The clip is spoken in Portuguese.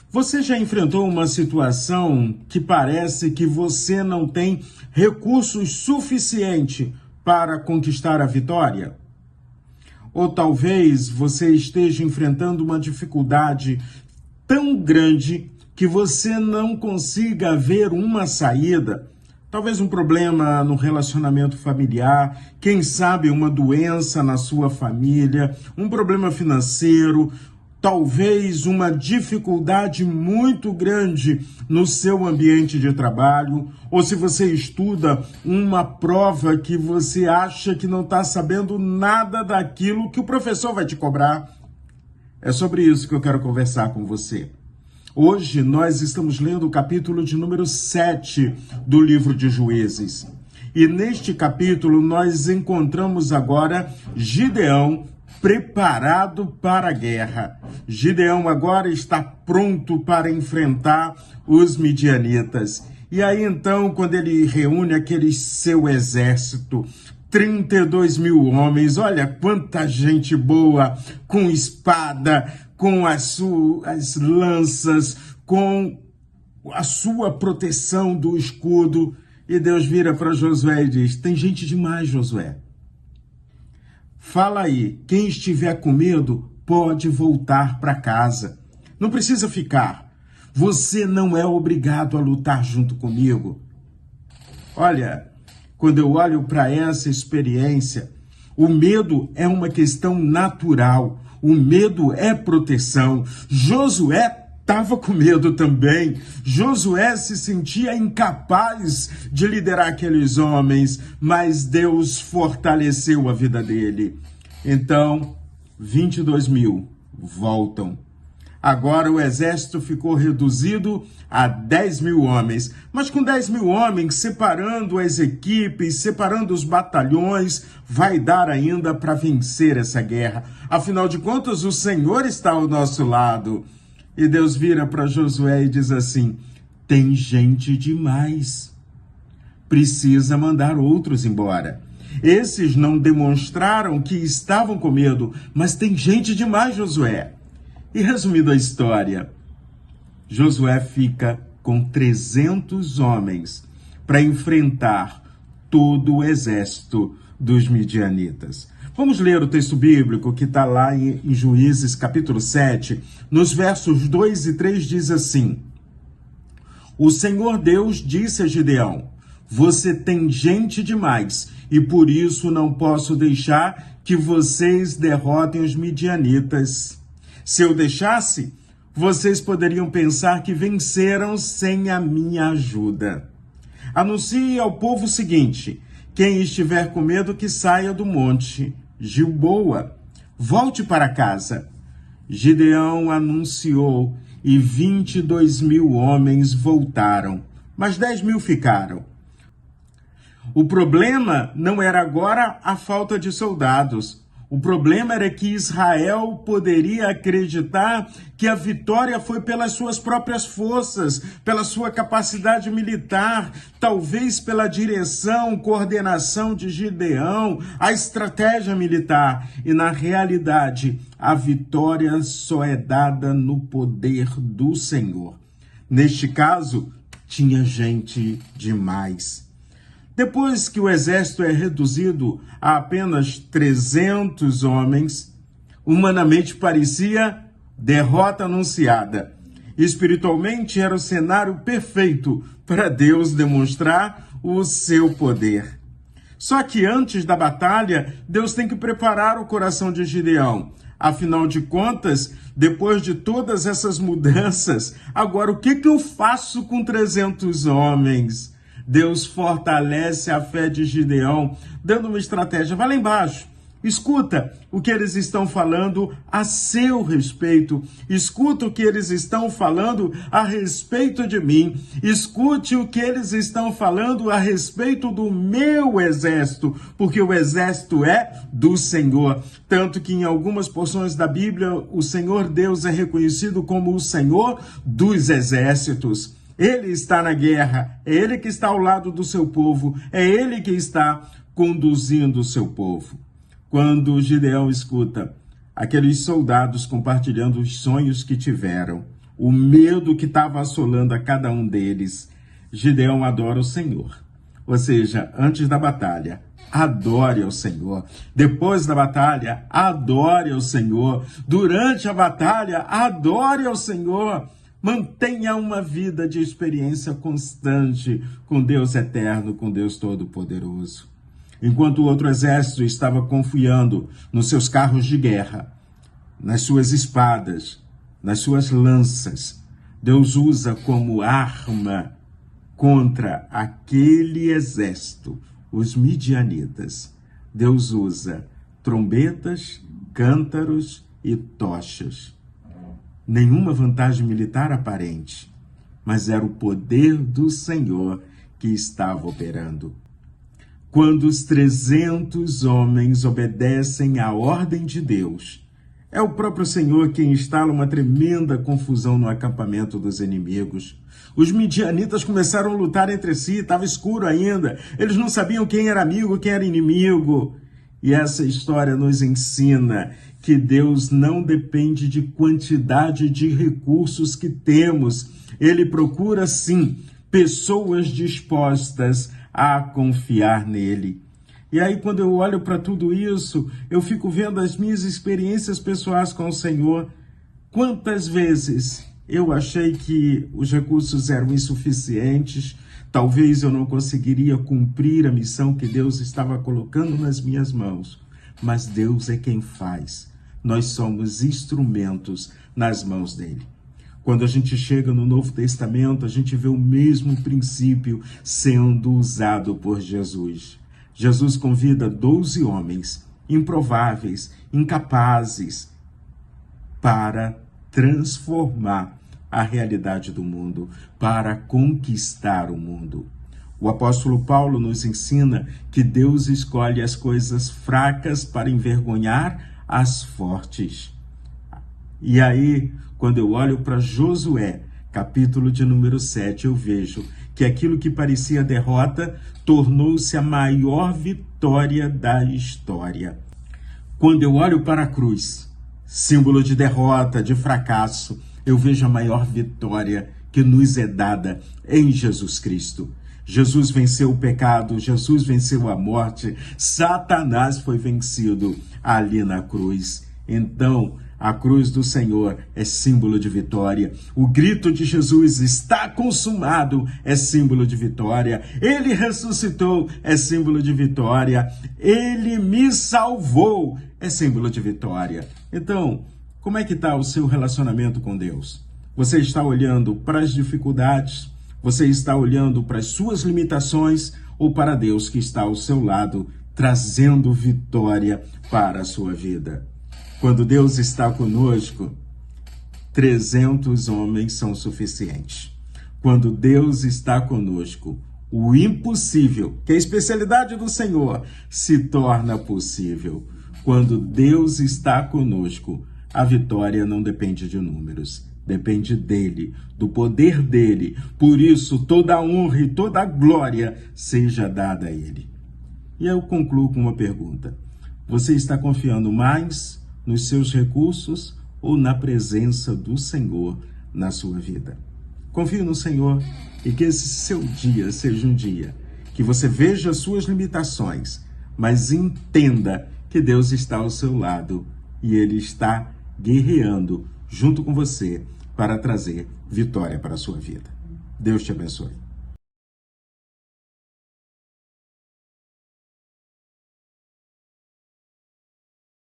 Você já enfrentou uma situação que parece que você não tem recursos suficientes para conquistar a vitória? Ou talvez você esteja enfrentando uma dificuldade tão grande que você não consiga ver uma saída? Talvez um problema no relacionamento familiar, quem sabe uma doença na sua família, um problema financeiro, talvez uma dificuldade muito grande no seu ambiente de trabalho, ou se você estuda uma prova que você acha que não está sabendo nada daquilo que o professor vai te cobrar. É sobre isso que eu quero conversar com você. Hoje nós estamos lendo o capítulo de número 7 do livro de Juízes. E neste capítulo nós encontramos agora Gideão preparado para a guerra. Gideão agora está pronto para enfrentar os midianitas. E aí então, quando ele reúne aquele seu exército, 32 mil homens, olha quanta gente boa, com espada, com as lanças, com a sua proteção do escudo. E Deus vira para Josué e diz: tem gente demais, Josué. Fala aí, quem estiver com medo pode voltar para casa. Não precisa ficar. Você não é obrigado a lutar junto comigo. Olha, quando eu olho para essa experiência, o medo é uma questão natural. O medo é proteção. Josué estava com medo também. Josué se sentia incapaz de liderar aqueles homens, mas Deus fortaleceu a vida dele. Então, 22 mil voltam. Agora o exército ficou reduzido a 10 mil homens. Mas com 10 mil homens, separando as equipes, separando os batalhões, vai dar ainda para vencer essa guerra. Afinal de contas, o Senhor está ao nosso lado. E Deus vira para Josué e diz assim: tem gente demais. Precisa mandar outros embora. Esses não demonstraram que estavam com medo, mas tem gente demais, Josué. E resumindo a história, Josué fica com 300 homens para enfrentar todo o exército dos midianitas. Vamos ler o texto bíblico que está lá em Juízes capítulo 7, nos versos 2 e 3 diz assim: o Senhor Deus disse a Gideão: você tem gente demais e por isso não posso deixar que vocês derrotem os midianitas. Se eu deixasse, vocês poderiam pensar que venceram sem a minha ajuda. Anuncie ao povo o seguinte: quem estiver com medo que saia do monte Gilboa, volte para casa. Gideão anunciou e 22 mil homens voltaram, mas 10 mil ficaram. O problema não era agora a falta de soldados. O problema era que Israel poderia acreditar que a vitória foi pelas suas próprias forças, pela sua capacidade militar, talvez pela direção, coordenação de Gideão, a estratégia militar. E na realidade, a vitória só é dada no poder do Senhor. Neste caso, tinha gente demais. Depois que o exército é reduzido a apenas 300 homens, humanamente parecia derrota anunciada. Espiritualmente era o cenário perfeito para Deus demonstrar o seu poder. Só que antes da batalha, Deus tem que preparar o coração de Gideão. Afinal de contas, depois de todas essas mudanças, agora o que eu faço com 300 homens? Deus fortalece a fé de Gideão, dando uma estratégia. Vai lá embaixo, escuta o que eles estão falando a seu respeito. Escuta o que eles estão falando a respeito de mim. Escute o que eles estão falando a respeito do meu exército, porque o exército é do Senhor. Tanto que em algumas porções da Bíblia, o Senhor Deus é reconhecido como o Senhor dos exércitos. Ele está na guerra, é Ele que está ao lado do seu povo, é Ele que está conduzindo o seu povo. Quando Gideão escuta aqueles soldados compartilhando os sonhos que tiveram, o medo que estava assolando a cada um deles, Gideão adora o Senhor. Ou seja, antes da batalha, adore ao Senhor. Depois da batalha, adore ao Senhor. Durante a batalha, adore ao Senhor. Mantenha uma vida de experiência constante com Deus eterno, com Deus Todo-Poderoso. Enquanto o outro exército estava confiando nos seus carros de guerra, nas suas espadas, nas suas lanças, Deus usa como arma contra aquele exército, os midianitas. Deus usa trombetas, cântaros e tochas. Nenhuma vantagem militar aparente, mas era o poder do Senhor que estava operando. Quando os 300 homens obedecem à ordem de Deus, é o próprio Senhor quem instala uma tremenda confusão no acampamento dos inimigos. Os midianitas começaram a lutar entre si, estava escuro ainda. Eles não sabiam quem era amigo, quem era inimigo. E essa história nos ensina que Deus não depende de quantidade de recursos que temos. Ele procura, sim, pessoas dispostas a confiar nele. E aí, quando eu olho para tudo isso, eu fico vendo as minhas experiências pessoais com o Senhor. Quantas vezes eu achei que os recursos eram insuficientes, talvez eu não conseguiria cumprir a missão que Deus estava colocando nas minhas mãos. Mas Deus é quem faz. Nós somos instrumentos nas mãos dele. Quando a gente chega no Novo Testamento, a gente vê o mesmo princípio sendo usado por Jesus. Jesus convida 12 homens improváveis, incapazes, para transformar a realidade do mundo, para conquistar o mundo. O apóstolo Paulo nos ensina que Deus escolhe as coisas fracas para envergonhar as fortes. E aí, quando eu olho para Josué, capítulo de número 7, eu vejo que aquilo que parecia derrota tornou-se a maior vitória da história. Quando eu olho para a cruz, símbolo de derrota, de fracasso, eu vejo a maior vitória que nos é dada em Jesus Cristo. Jesus venceu o pecado, Jesus venceu a morte, Satanás foi vencido ali na cruz. Então, a cruz do Senhor é símbolo de vitória. O grito de Jesus, está consumado, é símbolo de vitória. Ele ressuscitou, é símbolo de vitória. Ele me salvou, é símbolo de vitória. Então, como é que está o seu relacionamento com Deus? Você está olhando para as dificuldades? Você está olhando para as suas limitações ou para Deus que está ao seu lado, trazendo vitória para a sua vida? Quando Deus está conosco, 300 homens são suficientes. Quando Deus está conosco, o impossível, que é a especialidade do Senhor, se torna possível. Quando Deus está conosco, a vitória não depende de números, depende dele, do poder dele. Por isso, toda a honra e toda a glória seja dada a ele. E eu concluo com uma pergunta. Você está confiando mais nos seus recursos ou na presença do Senhor na sua vida? Confie no Senhor e que esse seu dia seja um dia que você veja as suas limitações, mas entenda que Deus está ao seu lado e Ele está guerreando junto com você para trazer vitória para a sua vida. Deus te abençoe.